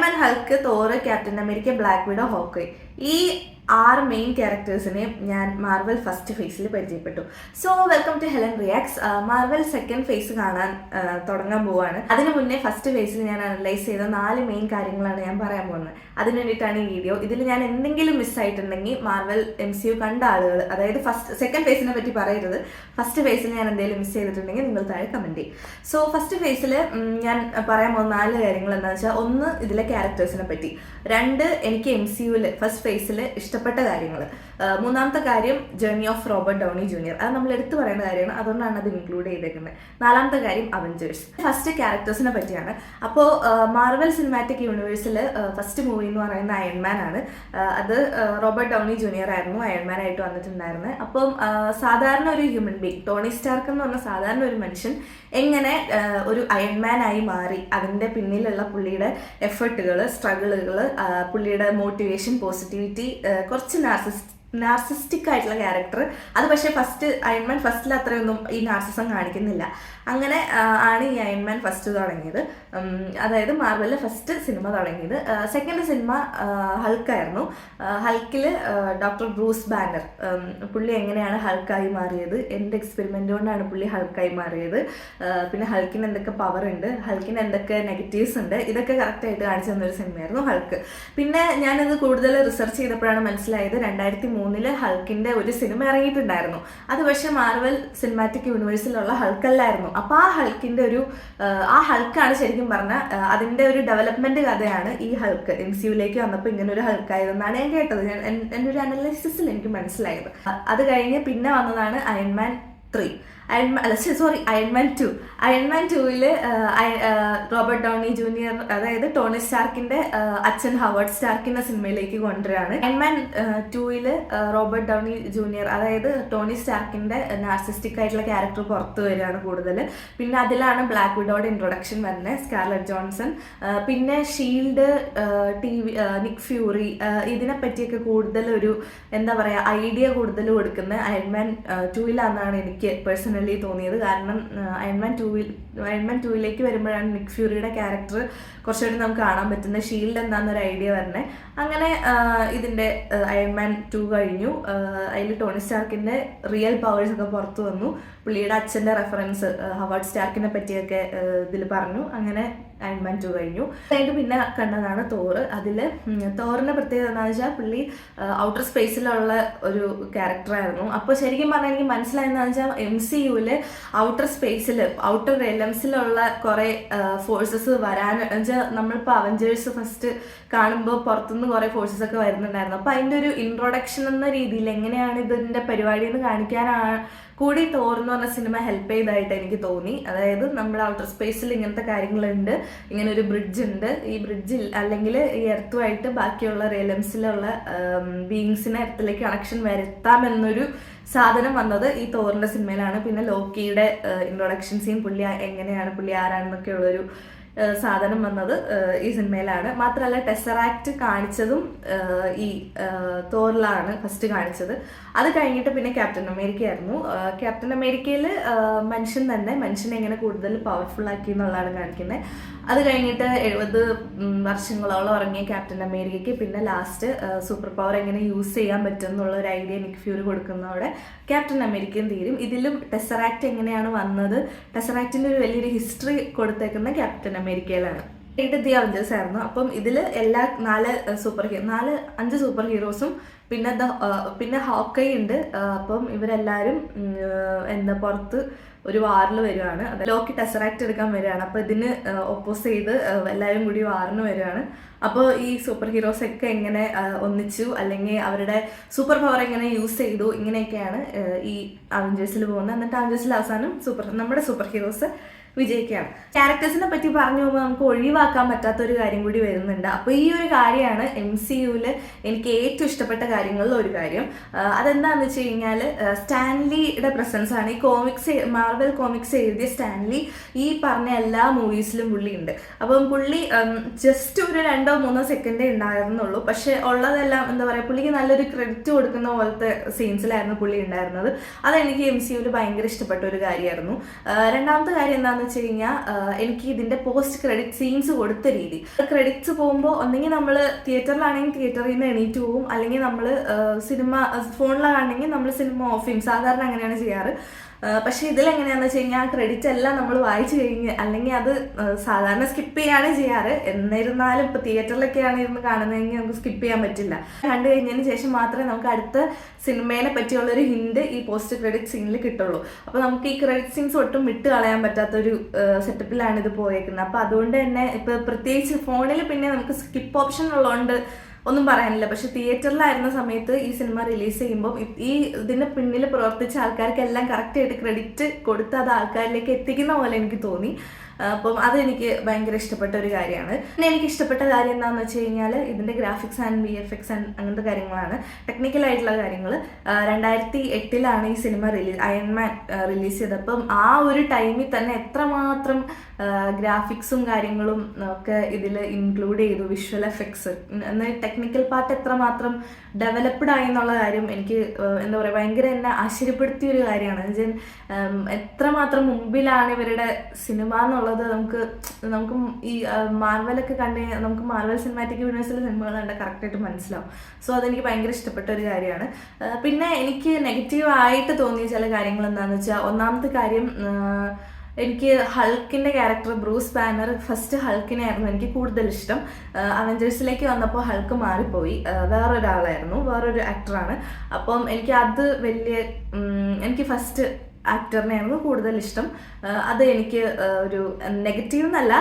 Iron Man, Hulk, Thor, Captain America, Black Widow, Hawkeye ഈ 6 main ക്യാരക്ടേഴ്സിനെ ഞാൻ മാർവൽ ഫസ്റ്റ് ഫേസിൽ പരിചയപ്പെട്ടു. So welcome to Helen reacts. Marvel second phase കാണാൻ തുടങ്ങാൻ പോവാണ്. അതിനു മുന്നേ ഫസ്റ്റ് ഫേസിൽ ഞാൻ അനലൈസ് ചെയ്ത 4 മെയിൻ കാര്യങ്ങളാണ് ഞാൻ പറയാൻ പോകുന്നത്. അതിന് വേണ്ടിയിട്ടാണ് ഈ വീഡിയോ. ഇതിൽ ഞാൻ എന്തെങ്കിലും മിസ്സായിട്ടുണ്ടെങ്കിൽ മാർവൽ MCU കണ്ട ആളുകൾ, അതായത് സെക്കൻഡ് ഫേസിനെ പറ്റി പറയരുത്, ഫസ്റ്റ് ഫേസിൽ ഞാൻ എന്തെങ്കിലും മിസ് ചെയ്തിട്ടുണ്ടെങ്കിൽ നിങ്ങൾ താഴെ കമൻറ്റ് ചെയ്യും. സോ ഫസ്റ്റ് ഫേസിൽ ഞാൻ പറയാൻ പോകുന്ന 4 കാര്യങ്ങൾ എന്താണെന്ന് വെച്ചാൽ, 1 ഇതിലെ ക്യാരക്ടേഴ്സിനെ പറ്റി, 2 എനിക്ക് MCUവിൽ ഫസ്റ്റ് ഫേസിൽ ഇഷ്ടപ്പെട്ട കാര്യങ്ങൾ, 3ാമത്തെ കാര്യം journey of Robert Downey junior, അത് നമ്മൾ എടുത്തു പറയുന്ന കാര്യമാണ്, അതുകൊണ്ടാണ് അത് ഇൻക്ലൂഡ് ചെയ്തേക്കുന്നത്. 4ാമത്തെ കാര്യം അവഞ്ചേഴ്സ്. ഫസ്റ്റ് ക്യാരക്ടേഴ്സിനെ പറ്റിയാണ്. അപ്പോൾ മാർവൽ സിനിമാറ്റിക് യൂണിവേഴ്സിൽ ഫസ്റ്റ് മൂവി എന്ന് പറയുന്ന അയൺമാൻ ആണ്. അത് റോബർട്ട് ഡൗണി ജൂനിയർ ആയിരുന്നു അയൺമാൻ ആയിട്ട് വന്നിട്ടുണ്ടായിരുന്നത്. അപ്പം സാധാരണ ഒരു ഹ്യൂമൻ ബീങ്, ടോണി സ്റ്റാർക്ക് എന്ന് പറഞ്ഞ സാധാരണ ഒരു മനുഷ്യൻ എങ്ങനെ ഒരു അയൺമാൻ ആയി മാറി, അതിൻ്റെ പിന്നിലുള്ള പുള്ളിയുടെ എഫേർട്ടുകൾ, സ്ട്രഗിളുകൾ, പുള്ളിയുടെ മോട്ടിവേഷൻ, പോസിറ്റിവിറ്റി, കുറച്ച് നാർസിസ്റ്റിക് ആയിട്ടുള്ള ക്യാരക്ടർ. അത് പക്ഷേ അയൺമാൻ ഫസ്റ്റിൽ അത്രയൊന്നും ഈ നാർസിസം കാണിക്കുന്നില്ല. അങ്ങനെ ആണ് ഈ അയൺമാൻ ഫസ്റ്റ് തുടങ്ങിയത്, അതായത് മാർവലിലെ ഫസ്റ്റ് സിനിമ തുടങ്ങിയത്. സെക്കൻഡ് സിനിമ ഹൾക്കായിരുന്നു. ഹൾക്കിൽ ഡോക്ടർ ബ്രൂസ് ബാനർ, പുള്ളി എങ്ങനെയാണ് ഹൾക്കായി മാറിയത്, എന്ത് എക്സ്പെരിമെൻ്റ് കൊണ്ടാണ് പുള്ളി ഹൾക്കായി മാറിയത്, പിന്നെ ഹൾക്കിന് എന്തൊക്കെ പവർ ഉണ്ട്, ഹൾക്കിന് എന്തൊക്കെ നെഗറ്റീവ്സ് ഉണ്ട്, ഇതൊക്കെ കറക്റ്റായിട്ട് കാണിച്ചു തന്നൊരു സിനിമയായിരുന്നു ഹൾക്ക്. പിന്നെ ഞാനത് കൂടുതൽ റിസർച്ച് ചെയ്തപ്പോഴാണ് മനസ്സിലായത്, 2003 ഹൾക്കിൻ്റെ ഒരു സിനിമ ഇറങ്ങിയിട്ടുണ്ടായിരുന്നു. അത് പക്ഷേ മാർവൽ സിനിമാറ്റിക് യൂണിവേഴ്സിലുള്ള ഹൾക്കല്ലായിരുന്നു. അപ്പോൾ ആ ഹൾക്കാണ് ശരിക്കും പറഞ്ഞാൽ അതിൻ്റെ ഒരു ഡെവലപ്മെന്റ് കഥയാണ് ഈ ഹൾക്ക്. MCUവിലേക്ക് വന്നപ്പോൾ ഇങ്ങനെ ഒരു ഹൾക്കായതെന്നാണ് ഞാൻ കേട്ടത്. എൻ്റെ ഒരു അനലൈസിസിൽ എനിക്ക് മനസ്സിലായത്. അത് കഴിഞ്ഞ് പിന്നെ വന്നതാണ് അയൺമാൻ 3, അയൺമാൻ 2. അയൺമാൻ 2ൽ റോബർട്ട് ഡൗണി ജൂനിയർ, അതായത് ടോണി സ്റ്റാർക്കിന്റെ അച്ഛൻ ഹവാർഡ് സ്റ്റാർക്കിന്റെ സിനിമയിലേക്ക് കൊണ്ടുവരികയാണ്. അയൺമാൻ 2ൽ റോബർട്ട് ഡൗണി ജൂനിയർ, അതായത് ടോണി സ്റ്റാർക്കിന്റെ നാർസിസ്റ്റിക് ആയിട്ടുള്ള ക്യാരക്ടർ പുറത്തു വരികയാണ് കൂടുതൽ. പിന്നെ അതിലാണ് ബ്ലാക്ക് വിഡോയുടെ ഇൻട്രൊഡക്ഷൻ വരുന്നത്, സ്കാർലറ്റ് ജോൺസൺ. പിന്നെ ഷീൽഡ്, നിക് ഫ്യൂറി, ഇതിനെ പറ്റിയൊക്കെ കൂടുതൽ ഒരു എന്താ പറയുക ഐഡിയ കൂടുതൽ കൊടുക്കുന്നത് അയൺമാൻ 2ലാണെന്നാണ് എനിക്ക് പേഴ്സണലി തോന്നിയത്. കാരണം അയൺമാൻ 2ലേക്ക് വരുമ്പോഴാണ് നിക് ഫ്യൂറിയുടെ ക്യാരക്ടർ കുറച്ചുകൂടി നമുക്ക് കാണാൻ പറ്റുന്നത്, ഷീൽഡ് എന്താണെന്നൊരു ഐഡിയ വരണേ. അങ്ങനെ ഇതിൻ്റെ അയൺമാൻ 2 കഴിഞ്ഞു. അതിൽ ടോണി സ്റ്റാർക്കിൻ്റെ റിയൽ പവേഴ്സ് ഒക്കെ പുറത്തു വന്നു. പുള്ളിയുടെ അച്ഛൻ്റെ റെഫറൻസ് ഹവാർഡ് സ്റ്റാർക്കിനെ പറ്റിയൊക്കെ ഇതിൽ പറഞ്ഞു. അങ്ങനെ അയൺമാൻ 2 കഴിഞ്ഞു. അതിൻ്റെ പിന്നെ കണ്ടതാണ് തോറ്. അതിൽ തോറിൻ്റെ പ്രത്യേകത എന്താണെന്ന് വെച്ചാൽ, പുള്ളി ഔട്ടർ സ്പേസിലുള്ള ഒരു ക്യാരക്ടറായിരുന്നു. അപ്പോൾ ശരിക്കും പറഞ്ഞാൽ എനിക്ക് മനസ്സിലായെന്ന് വെച്ചാൽ, MCUവിൽ ഔട്ടർ സ്പേസിൽ, ഔട്ടർ റെലംസിലുള്ള കുറേ ഫോഴ്സസ് വരാൻ വെച്ചാൽ, നമ്മളിപ്പോൾ അവഞ്ചേഴ്സ് ഫസ്റ്റ് കാണുമ്പോൾ പുറത്തുനിന്ന് കുറേ ഫോഴ്സസ് ഒക്കെ വരുന്നുണ്ടായിരുന്നു. അപ്പോൾ അതിൻ്റെ ഒരു ഇൻട്രൊഡക്ഷൻ എന്ന രീതിയിൽ എങ്ങനെയാണ് ഇതിൻ്റെ പരിപാടി എന്ന് കാണിക്കാനാണ് കൂടി തോർ എന്ന് പറഞ്ഞ സിനിമ ഹെൽപ്പ് ചെയ്തതായിട്ട് എനിക്ക് തോന്നി. അതായത് നമ്മൾ ഔട്ടർ സ്പേസിൽ ഇങ്ങനത്തെ കാര്യങ്ങളുണ്ട്, ഇങ്ങനെ ഒരു ബ്രിഡ്ജ് ഉണ്ട്, ഈ ബ്രിഡ്ജിൽ അല്ലെങ്കിൽ ഈ എർത്തുമായിട്ട് ബാക്കിയുള്ള റിയലംസിലുള്ള ബീയിങ്സിനെ എർത്തിലേക്ക് കണക്ഷൻ വരുത്താമെന്നൊരു സാധനം വന്നത് ഈ തോറിൻ്റെ സിനിമയിലാണ്. പിന്നെ ലോക്കിയുടെ ഇൻട്രൊഡക്ഷൻ സീൻ, പുള്ളി ആരാണെന്നൊക്കെ ഉള്ളൊരു സാധനം വന്നത് ഈ സിനിമയിലാണ്. മാത്രമല്ല ടെസറാക്ട് കാണിച്ചതും ഈ തോറിലാണ് ഫസ്റ്റ് കാണിച്ചത്. അത് കഴിഞ്ഞിട്ട് പിന്നെ ക്യാപ്റ്റൻ അമേരിക്ക ആയിരുന്നു. ക്യാപ്റ്റൻ അമേരിക്കയിൽ മനുഷ്യനെ എങ്ങനെ കൂടുതൽ പവർഫുൾ ആക്കി എന്നുള്ളതാണ് കാണിക്കുന്നത്. അത് കഴിഞ്ഞിട്ട് 70 വർഷങ്ങളോളം ഇറങ്ങിയ ക്യാപ്റ്റൻ അമേരിക്കയ്ക്ക് പിന്നെ ലാസ്റ്റ് സൂപ്പർ പവർ എങ്ങനെ യൂസ് ചെയ്യാൻ പറ്റും എന്നുള്ള ഒരു ഐഡിയ നിക് ഫ്യൂറി കൊടുക്കുന്നതോടെ ക്യാപ്റ്റൻ അമേരിക്കൻ തീരും. ഇതിലും ടെസറാക്ട് എങ്ങനെയാണ് വന്നത്, ടെസറാക്റ്റിൻ്റെ ഒരു വലിയൊരു ഹിസ്റ്ററി കൊടുത്തേക്കുന്ന ക്യാപ്റ്റൻ അമേരിക്കയിലാണ്. ഇത് ദി അവഞ്ചേഴ്സ് ആയിരുന്നു. അപ്പം ഇതിൽ എല്ലാ 5 സൂപ്പർ ഹീറോസും പിന്നെ ഹോക്കൈ ഉണ്ട്. അപ്പം ഇവരെല്ലാവരും പുറത്ത് ഒരു വാറിൽ വരുവാണ്. ലോക്കി ടെസറാക്ട് എടുക്കാൻ വരികയാണ്. അപ്പോൾ ഇതിന് ഒപ്പോസ് ചെയ്ത് എല്ലാവരും കൂടി വാറിന് വരികയാണ്. അപ്പോൾ ഈ സൂപ്പർ ഹീറോസ് ഒക്കെ എങ്ങനെ ഒന്നിച്ചു, അല്ലെങ്കിൽ അവരുടെ സൂപ്പർ പവർ എങ്ങനെ യൂസ് ചെയ്തു, ഇങ്ങനെയൊക്കെയാണ് ഈ അവഞ്ചേഴ്സിൽ പോകുന്നത്. എന്നിട്ട് അവഞ്ചേഴ്സിൽ അവസാനം നമ്മുടെ സൂപ്പർ ഹീറോസ് വിജയിക്കുകയാണ്. ക്യാരക്ടേഴ്സിനെ പറ്റി പറഞ്ഞു പോകുമ്പോൾ നമുക്ക് ഒഴിവാക്കാൻ പറ്റാത്തൊരു കാര്യം കൂടി വരുന്നുണ്ട്. അപ്പോൾ ഈ ഒരു കാര്യമാണ് MCUവിൽ എനിക്ക് ഏറ്റവും ഇഷ്ടപ്പെട്ട കാര്യങ്ങളിൽ ഒരു കാര്യം. അതെന്താണെന്ന് വെച്ച് കഴിഞ്ഞാൽ, സ്റ്റാൻലിയുടെ പ്രസൻസ് ആണ്. ഈ മാർവൽ കോമിക്സ് എഴുതിയ സ്റ്റാൻലി ഈ പറഞ്ഞ എല്ലാ മൂവീസിലും പുള്ളി ഉണ്ട്. അപ്പം പുള്ളി ജസ്റ്റ് ഒരു 2-3 സെക്കൻഡേ ഉണ്ടായിരുന്നുള്ളൂ. പക്ഷെ ഉള്ളതെല്ലാം എന്താ പറയുക, പുള്ളിക്ക് നല്ലൊരു ക്രെഡിറ്റ് കൊടുക്കുന്ന പോലത്തെ സീൻസിലായിരുന്നു പുള്ളി ഉണ്ടായിരുന്നത്. അതെനിക്ക് MCUവിൽ ഭയങ്കര ഇഷ്ടപ്പെട്ട ഒരു കാര്യമായിരുന്നു. രണ്ടാമത്തെ കാര്യം എന്താണെന്ന് എന്താണെന്ന് വെച്ച് കഴിഞ്ഞാൽ എനിക്ക് ഇതിൻ്റെ പോസ്റ്റ് ക്രെഡിറ്റ് സീൻസ് കൊടുത്ത രീതി. ക്രെഡിറ്റ്സ് പോകുമ്പോൾ ഒന്നെങ്കിൽ നമ്മൾ തിയേറ്ററിലാണെങ്കിൽ തിയേറ്ററിൽ നിന്ന് എണീറ്റ് പോകും, അല്ലെങ്കിൽ നമ്മൾ സിനിമ ഫോണിലാണെങ്കിൽ നമ്മൾ സിനിമ ഓഫ് ചെയ്യും. സാധാരണ അങ്ങനെയാണ് ചെയ്യാറ്. പക്ഷേ ഇതിലെങ്ങനെയാണെന്ന് വെച്ച് കഴിഞ്ഞാൽ ക്രെഡിറ്റ് എല്ലാം നമ്മൾ വായിച്ചു കഴിഞ്ഞ് അല്ലെങ്കിൽ അത് സാധാരണ സ്കിപ്പ് ചെയ്യാണ് ചെയ്യാറ്. എന്നിരുന്നാലും ഇപ്പോൾ തിയേറ്ററിലൊക്കെയാണ് ഇരുന്ന് കാണുന്നതെങ്കിൽ നമുക്ക് സ്കിപ്പ് ചെയ്യാൻ പറ്റില്ല. കണ്ടു കഴിഞ്ഞതിന് ശേഷം മാത്രമേ നമുക്ക് അടുത്ത സിനിമേനെ പറ്റിയുള്ളൊരു ഹിന്റ് ഈ പോസ്റ്റ് ക്രെഡിറ്റ് സീനിൽ കിട്ടുള്ളൂ. അപ്പോൾ നമുക്ക് ഈ ക്രെഡിറ്റ് സീൻസ് ഒട്ടും വിട്ട് കളയാൻ പറ്റാത്തൊരു സെറ്റപ്പിലാണ് ഇത് പോയേക്കുന്നത്. അപ്പോൾ അതുകൊണ്ട് തന്നെ ഇപ്പോൾ പ്രത്യേകിച്ച് ഫോണിൽ പിന്നെ നമുക്ക് സ്കിപ്പ് ഓപ്ഷൻ ഉള്ളതുകൊണ്ട് ഒന്നും പറയാനില്ല. പക്ഷെ തിയേറ്ററിലായിരുന്ന സമയത്ത് ഈ സിനിമ റിലീസ് ചെയ്യുമ്പോൾ ഈ ഇതിൻ്റെ പിന്നിൽ പ്രവർത്തിച്ച ആൾക്കാർക്കെല്ലാം കറക്റ്റായിട്ട് ക്രെഡിറ്റ് കൊടുത്ത് അത് ആൾക്കാരിലേക്ക് എത്തിക്കുന്ന പോലെ എനിക്ക് തോന്നി. അപ്പം അതെനിക്ക് ഭയങ്കര ഇഷ്ടപ്പെട്ട ഒരു കാര്യമാണ്. പിന്നെ എനിക്ക് ഇഷ്ടപ്പെട്ട കാര്യം എന്താണെന്ന് വെച്ച് കഴിഞ്ഞാൽ ഇതിൻ്റെ ഗ്രാഫിക്സ് ആൻഡ് VFX അങ്ങനത്തെ കാര്യങ്ങളാണ്. ടെക്നിക്കലായിട്ടുള്ള കാര്യങ്ങൾ. 2008 ഈ സിനിമ അയൺമാൻ റിലീസ് ചെയ്തപ്പം ആ ഒരു ടൈമിൽ തന്നെ എത്രമാത്രം ഗ്രാഫിക്സും കാര്യങ്ങളും ഒക്കെ ഇതിൽ ഇൻക്ലൂഡ് ചെയ്തു. വിഷ്വൽ എഫക്ട്സ് എന്നാൽ ടെക്നിക്കൽ പാർട്ട് എത്രമാത്രം ഡെവലപ്ഡ് ആയി എന്നുള്ള കാര്യം എനിക്ക് എന്താ പറയുക ഭയങ്കര എന്നെ ആശ്ചര്യപ്പെടുത്തിയ ഒരു കാര്യമാണ്. എന്നുവെച്ചാൽ എത്രമാത്രം മുമ്പിലാണ് ഇവരുടെ സിനിമ എന്നുള്ളത് നമുക്ക് ഈ മാർവലൊക്കെ കണ്ടു കഴിഞ്ഞാൽ നമുക്ക് മാർവൽ സിനിമാറ്റിക് യൂണിവേഴ്സിലെ സിനിമകൾ കണ്ടാൽ കറക്റ്റായിട്ട് മനസ്സിലാവും. സോ അതെനിക്ക് ഭയങ്കര ഇഷ്ടപ്പെട്ട ഒരു കാര്യമാണ്. പിന്നെ എനിക്ക് നെഗറ്റീവായിട്ട് തോന്നിയ ചില കാര്യങ്ങൾ എന്താണെന്ന് വെച്ചാൽ, ഒന്നാമത്തെ കാര്യം എനിക്ക് ഹൾക്കിൻ്റെ ക്യാരക്ടർ ബ്രൂസ് ബാനർ ഫസ്റ്റ് ഹൾക്കിനെ ആയിരുന്നു എനിക്ക് കൂടുതൽ ഇഷ്ടം. അവഞ്ചേഴ്സിലേക്ക് വന്നപ്പോൾ ഹൾക്ക് മാറിപ്പോയി, വേറൊരാളായിരുന്നു, വേറൊരു ആക്ടറാണ്. അപ്പം എനിക്ക് ഫസ്റ്റ് ആക്ടറിനെയായിരുന്നു കൂടുതൽ ഇഷ്ടം. അത് എനിക്ക് ഒരു നെഗറ്റീവ് എന്നല്ല,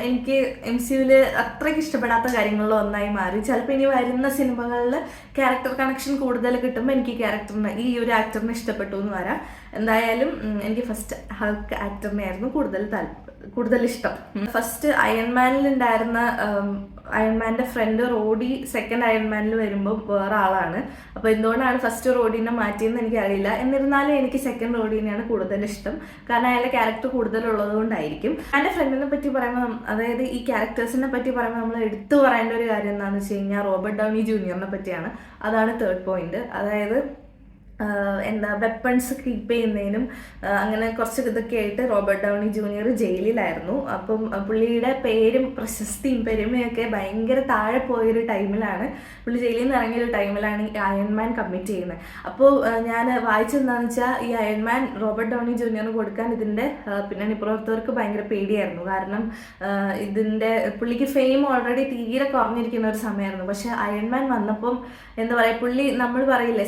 എനിക്ക് MCUവിൽ അത്രയ്ക്ക് ഇഷ്ടപ്പെടാത്ത കാര്യങ്ങളിൽ ഒന്നായി മാറി. ചിലപ്പോൾ ഇനി വരുന്ന സിനിമകളിൽ ക്യാരക്ടർ കണക്ഷൻ കൂടുതൽ കിട്ടുമ്പോൾ എനിക്ക് ഈ ഒരു ആക്ടറിനെ ഇഷ്ടപ്പെട്ടു എന്ന് വരാം. എന്തായാലും എനിക്ക് ഫസ്റ്റ് ഹൾക്ക് ആക്ടറിനെയായിരുന്നു കൂടുതൽ ഇഷ്ടം. ഫസ്റ്റ് അയൺമാനിലുണ്ടായിരുന്ന അയൺമാൻ്റെ ഫ്രണ്ട് റോഡി സെക്കൻഡ് അയൺമാനിൽ വരുമ്പോൾ വേറെ ആളാണ്. അപ്പോൾ എന്തുകൊണ്ടാണ് ഫസ്റ്റ് റോഡിനെ മാറ്റിയെന്ന് എനിക്കറിയില്ല. എന്നിരുന്നാലും എനിക്ക് സെക്കൻഡ് റോഡിനെയാണ് കൂടുതൽ ഇഷ്ടം. കാരണം അയാളുടെ ക്യാരക്ടർ കൂടുതലുള്ളത് കൊണ്ടായിരിക്കും. എൻ്റെ ഫ്രണ്ടിനെ പറ്റി പറയുമ്പോൾ, അതായത് ഈ ക്യാരക്ടേഴ്സിനെ പറ്റി പറയുമ്പോൾ നമ്മൾ എടുത്തു പറയേണ്ട ഒരു കാര്യം എന്താണെന്ന് വെച്ച് കഴിഞ്ഞാൽ റോബർട്ട് ഡൗണി ജൂനിയറിനെ പറ്റിയാണ്. അതാണ് തേർഡ് പോയിന്റ്. അതായത് വെപ്പൺസ് കീപ്പ് ചെയ്യുന്നതിനും അങ്ങനെ കുറച്ച് ഇതൊക്കെ ആയിട്ട് റോബർട്ട് ഡൗണി ജൂനിയർ ജയിലിലായിരുന്നു. അപ്പം പുള്ളിയുടെ പേരും പ്രശസ്തിയും പെരുമയൊക്കെ ഭയങ്കര താഴെ പോയൊരു ടൈമിലാണ്, പുള്ളി ജയിലിൽ നിന്ന് ഇറങ്ങിയൊരു ടൈമിലാണ് ഈ അയൺമാൻ കമ്മിറ്റ് ചെയ്യുന്നത്. അപ്പോൾ ഞാൻ വായിച്ചെന്താണെന്ന് വെച്ചാൽ, ഈ അയൺമാൻ റോബർട്ട് ഡൗണി ജൂനിയറിന് കൊടുക്കാൻ ഇതിൻ്റെ പിന്നണി പ്രവർത്തകർക്ക് ഭയങ്കര പേടിയായിരുന്നു. കാരണം പുള്ളിക്ക് ഫെയിം ഓൾറെഡി തീരെ കുറഞ്ഞിരിക്കുന്ന ഒരു സമയമായിരുന്നു. പക്ഷെ അയൺമാൻ വന്നപ്പം എന്താ പറയുക, പുള്ളി നമ്മൾ പറയില്ലേ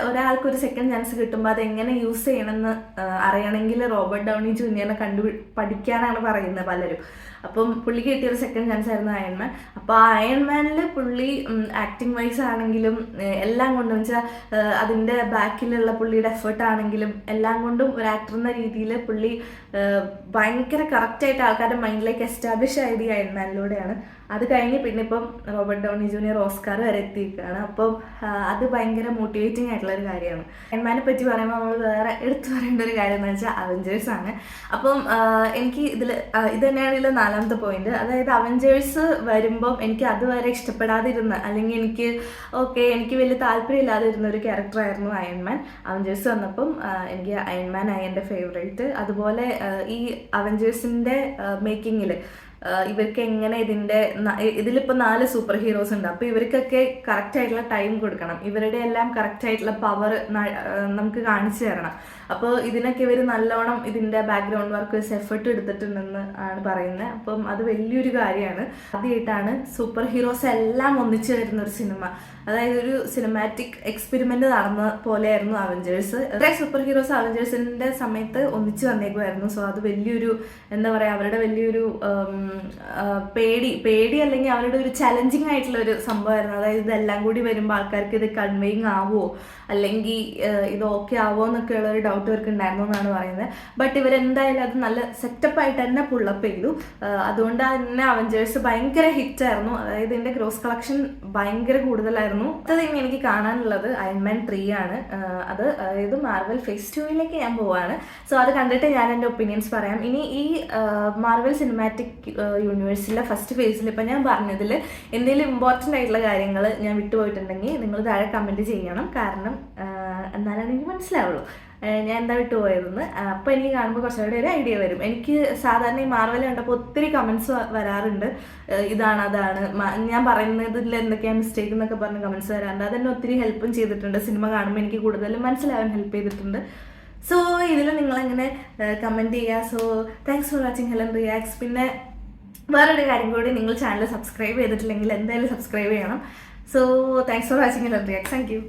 ഒരാൾക്കൊരു സെക്കൻഡ് ചാൻസ് കിട്ടുമ്പോൾ അതെങ്ങനെ യൂസ് ചെയ്യണമെന്ന് അറിയണമെങ്കിൽ റോബർട്ട് ഡൗണി ജൂനിയറിനെ പഠിക്കാനാണ് പറയുന്നത് പലരും. അപ്പം പുള്ളിക്ക് കിട്ടിയൊരു സെക്കൻഡ് ചാൻസ് ആയിരുന്നു അയൺമാൻ. അപ്പോൾ ആ അയൺമാനിൽ പുള്ളി ആക്ടിങ് വൈസ് ആണെങ്കിലും എല്ലാം കൊണ്ടും വെച്ചാൽ അതിൻ്റെ ബാക്കിലുള്ള പുള്ളിയുടെ എഫേർട്ട് ആണെങ്കിലും എല്ലാം കൊണ്ടും ഒരു ആക്ടർ എന്ന രീതിയിൽ പുള്ളി ഭയങ്കര കറക്റ്റായിട്ട് ആൾക്കാരുടെ മൈൻഡിലേക്ക് എസ്റ്റാബ്ലിഷ് ആയത് ഈ അയൺമാനിലൂടെയാണ്. അത് കഴിഞ്ഞ് പിന്നെ ഇപ്പം റോബർട്ട് ഡൗണി ജൂനിയർ ഓസ്കാർ വരെ എത്തിയിരിക്കുകയാണ്. അപ്പം അത് ഭയങ്കര മോട്ടിവേറ്റിംഗ് ആയിട്ടുള്ളൊരു കാര്യമാണ്. അയൺമാനെ പറ്റി പറയുമ്പോൾ നമ്മൾ വേറെ എടുത്തു പറയേണ്ട ഒരു കാര്യം എന്ന് വെച്ചാൽ അവഞ്ചേഴ്സ് ആണ്. അപ്പം എനിക്ക് ഇത് തന്നെയാണ് ഇതിൽ 4ാമത്തെ പോയിന്റ്. അതായത് അവഞ്ചേഴ്സ് വരുമ്പം എനിക്ക് അതുവരെ ഇഷ്ടപ്പെടാതിരുന്ന, അല്ലെങ്കിൽ എനിക്ക് വലിയ താല്പര്യമില്ലാതെ ഇരുന്ന ഒരു ക്യാരക്ടറായിരുന്നു അയൺമാൻ. അവഞ്ചേഴ്സ് വന്നപ്പം എനിക്ക് അയൺമാൻ ആയി എൻ്റെ ഫേവറേറ്റ്. അതുപോലെ ഈ അവഞ്ചേഴ്സിൻ്റെ മേക്കിങ്ങിൽ ഇവർക്ക് എങ്ങനെ ഇതിലിപ്പോൾ 4 സൂപ്പർ ഹീറോസ് ഉണ്ട്. അപ്പോൾ ഇവർക്കൊക്കെ കറക്റ്റായിട്ടുള്ള ടൈം കൊടുക്കണം, ഇവരുടെ എല്ലാം കറക്റ്റായിട്ടുള്ള പവർ നമുക്ക് കാണിച്ചു തരണം. അപ്പോൾ ഇതിനൊക്കെ ഇവർ നല്ലോണം ഇതിൻ്റെ ബാക്ക്ഗ്രൗണ്ട് വർക്കേഴ്സ് എഫേർട്ട് എടുത്തിട്ടുണ്ടെന്ന് ആണ് പറയുന്നത്. അപ്പം അത് വലിയൊരു കാര്യമാണ്. ആദ്യമായിട്ടാണ് സൂപ്പർ ഹീറോസ് എല്ലാം ഒന്നിച്ചു വരുന്ന ഒരു സിനിമ. അതായത് ഒരു സിനിമാറ്റിക് എക്സ്പെരിമെന്റ് നടന്ന പോലെയായിരുന്നു അവഞ്ചേഴ്സ്. സൂപ്പർ ഹീറോസ് അവഞ്ചേഴ്സിന്റെ സമയത്ത് ഒന്നിച്ചു വന്നേക്കുമായിരുന്നു. സോ അത് വലിയൊരു എന്താ പറയുക, അവരുടെ വലിയൊരു പേടി അല്ലെങ്കിൽ അവരുടെ ഒരു ചലഞ്ചിങ് ആയിട്ടുള്ള ഒരു സംഭവമായിരുന്നു. അതായത് ഇതെല്ലാം കൂടി വരുമ്പോൾ ആൾക്കാർക്ക് ഇത് കൺവേയിങ് ആവുമോ അല്ലെങ്കിൽ ഇത് ഓക്കെ ആവുമോ എന്നൊക്കെ ഉള്ള ഒരു ഡൗട്ട് ഇവർക്ക് ഉണ്ടായിരുന്നു എന്നാണ് പറയുന്നത്. ബട്ട് ഇവരെന്തായാലും അത് നല്ല സെറ്റപ്പായിട്ട് തന്നെ പുള്ളപ്പ് ചെയ്തു. അതുകൊണ്ട് തന്നെ അവഞ്ചേഴ്സ് ഭയങ്കര ഹിറ്റായിരുന്നു. അതായത് ഇതിൻ്റെ ഗ്രോസ് കളക്ഷൻ ഭയങ്കര കൂടുതലായിരുന്നു. അടുത്തത് ഇനി എനിക്ക് കാണാനുള്ളത് അയൺമാൻ 3 ആണ്. അതായത് മാർവൽ ഫേസ് 2ലേക്ക് ഞാൻ പോവാണ്. സോ അത് കണ്ടിട്ട് ഞാൻ എൻ്റെ ഒപ്പീനിയൻസ് പറയാം. ഇനി ഈ മാർവൽ സിനിമാറ്റിക് യൂണിവേഴ്സിലെ ഫസ്റ്റ് ഫേസിൽ ഇപ്പം ഞാൻ പറഞ്ഞതിൽ എന്തെങ്കിലും ഇമ്പോർട്ടൻ്റ് ആയിട്ടുള്ള കാര്യങ്ങൾ ഞാൻ വിട്ടുപോയിട്ടുണ്ടെങ്കിൽ നിങ്ങൾ താഴെ കമൻറ്റ് ചെയ്യണം. കാരണം എന്നാലാണ് എനിക്ക് മനസ്സിലാവുള്ളൂ ഞാൻ എന്താ വിട്ടുപോയതെന്ന്. അപ്പോൾ എനിക്ക് കാണുമ്പോൾ കുറച്ചുകൂടെ ഒരു ഐഡിയ വരും. എനിക്ക് സാധാരണ ഈ മാർവൽ കണ്ടപ്പോൾ ഒത്തിരി കമൻസ് വരാറുണ്ട്, ഇതാണ് അതാണ് ഞാൻ പറയുന്നതിൽ എന്തൊക്കെയാണ് മിസ്റ്റേക്ക് എന്നൊക്കെ പറഞ്ഞ് കമൻസ് വരാറുണ്ട്. അതെന്നെ ഒത്തിരി ഹെൽപ്പും ചെയ്തിട്ടുണ്ട്. സിനിമ കാണുമ്പോൾ എനിക്ക് കൂടുതലും മനസ്സിലാവാൻ ഹെൽപ്പ് ചെയ്തിട്ടുണ്ട്. സോ ഇതിൽ നിങ്ങളെങ്ങനെ കമൻറ്റ് ചെയ്യുക. So thanks for watching Helen reacts. പിന്നെ വേറൊരു കാര്യം കൂടി, നിങ്ങൾ ചാനൽ സബ്സ്ക്രൈബ് ചെയ്തിട്ടില്ലെങ്കിൽ എന്തായാലും സബ്സ്ക്രൈബ് ചെയ്യണം. So thanks for watching Helen reacts. Thank you.